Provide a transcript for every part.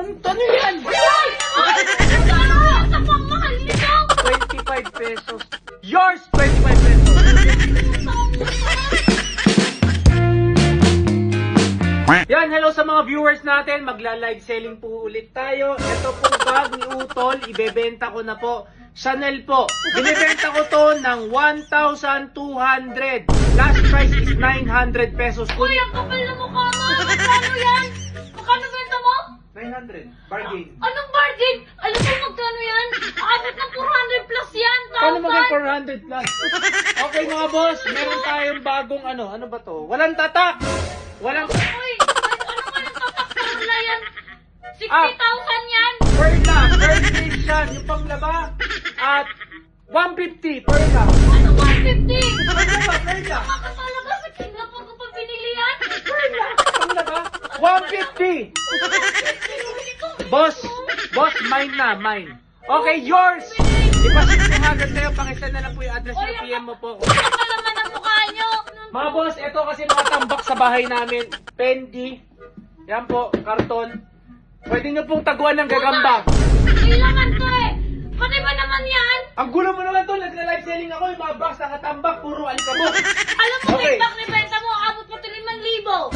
Ano yan? Ay! Ay! Sa pangmahal nito! 25 pesos. Yours, 25 pesos. Yan, hello sa mga viewers natin. Magla-live selling po ulit tayo. Ito pong bag ni Utol, ibebenta ko na po. Chanel po. Binibenta ko to ng 1,200. Last price is 900 pesos. Uy, ang kapal na mukha mo! Magkano yan? Magkano benta mo? 900. Bargain. Anong bargain? Alam mo magkano yan? Aabot ng 400 plus yan! Paano maging 1,000! 400 plus? Okay mga boss, meron tayong bagong ano ba to? Walang tatak! Walang... Uy! Ano ka nang tatak-tarla yan? 60,000 yan! Perla, Persian, yung panglaba. At 150 Perla. Ano 150? Panglaba, Perla. Makakatalaga sa kidnapper ko pa binili yan? Perla, panglaba. 150. Boss, mine na, mine. Okay, yours. Ipasin ko agad sa'yo, pakisend na lang po yung address Oy, ng PM mo po. Ano ka naman ang mukha nyo? Mga boss, ito kasi mga tambak sa bahay namin. Pendi. Yan po, karton. Pwede nyo pong taguan ng gagamba. Kailangan to eh! Pati ba naman yan? Ang gulo mo naman to, nagla-live selling ako, yung mga box nakatambak, puro alikabok. Alam mo, Okay. feedback ni Benta mo, abot mo 5,000.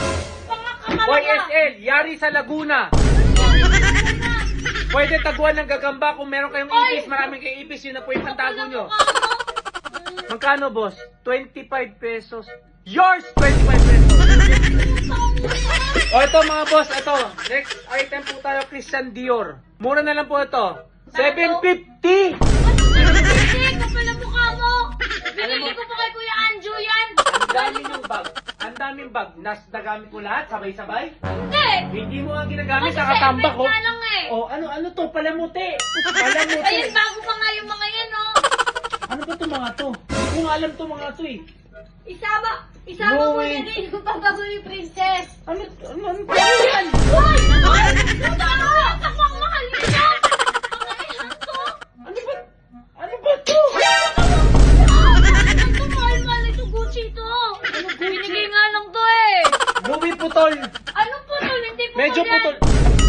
Pangakamala. YSL, yari sa Laguna. Pwede taguan ng gagamba kung meron kayong Oy! ipis, maraming kayong ipis, yun na po yung pantago nyo. Magkano boss? 25 pesos. Yours, 25 pesos. O ito mga boss, ito. Next item po tayo, Christian Dior. Mura na lang po ito. 750! Ano kapal na mukha mo? Binili ko po kay Kuya Anjo yan. Ang daming yung bag. Ang daming bag. Nagamit mo lahat? Sabay-sabay? Hindi. Hindi mo nga ginagamit, Kasi nakatambak segment nga lang eh. Oh, ano to? Palamuti. Palamuti. Ayun, bago pa nga yung mga yan, oh. Ano ba to mga to? Hindi ko nga alam to mga to eh. Isama No mo way. na rin yung pabago ni Princess. Ano yan? Uy! Uy! Ano? Ang mahal nito! Ang to! Ano ba to? Ito, mahal ito, Gucci to. Binigay nga lang to eh. Louis Putol. Ano putol? Hindi putol Medyo yan. putol.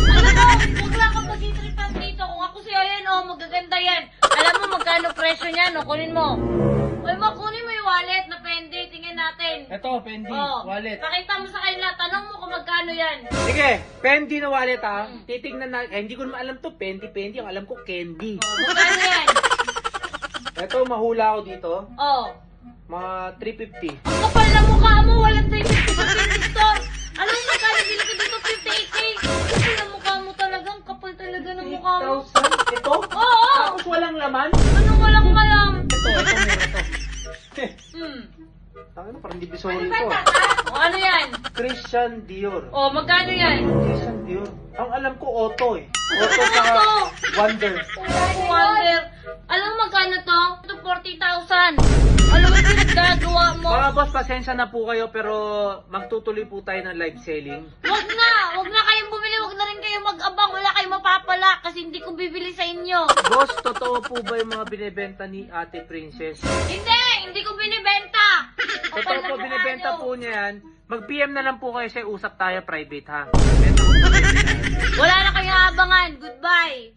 Alam mo, huwag lang kang mag-itripan dito. Kung ako sa'yo yan, oh, magaganda yan. Alam mo magkano presyo niyan, oh, kunin mo. Uy, kunin mo yung wallet na pende. Tingnan natin. Ito, Fendi, Oh, wallet. pakita mo sa kanila. Tanong mo kung magkano yan. Sige, Fendi na wallet ha. Titignan na, hindi ko naman alam to, Fendi. Ang alam ko, Candy. Oh, magkano yan? Ito, mahula ako dito. Oh. Mga 350. Ang kapal na mukha mo, walang 350 sa beauty store. Alam mo magkano bili ko dito, 58K. Kapal na mukha mo talaga, ang kapal talaga ng mukha mo. 8,000? Ito? Oo! Tapos walang laman? Anong walang malam? Ito, mura to. Hmm. Parang di bisori to. O ano yan? Christian Dior. O magkano yan? Christian Dior. Ang alam ko, Otto eh. Otto Ano sa to? Wonder. Wonder. Alam mo magkano to? Ito 40,000. Alam mo pinagagawa mo? Mga boss, pasensya na po kayo pero magtutuloy po tayo ng live selling. Wag na kayong bumili, wag na rin kayo mag-abang, wala kayong mapapala kasi hindi ko bibili sa inyo. Boss, totoo po ba yung mga binibenta ni Ate Princess? Hindi ko binibenta. Totoo po, binibenta po niya yan. Mag-PM na lang po kayo sa usap tayo private ha. Wala na kayong abangan. Goodbye.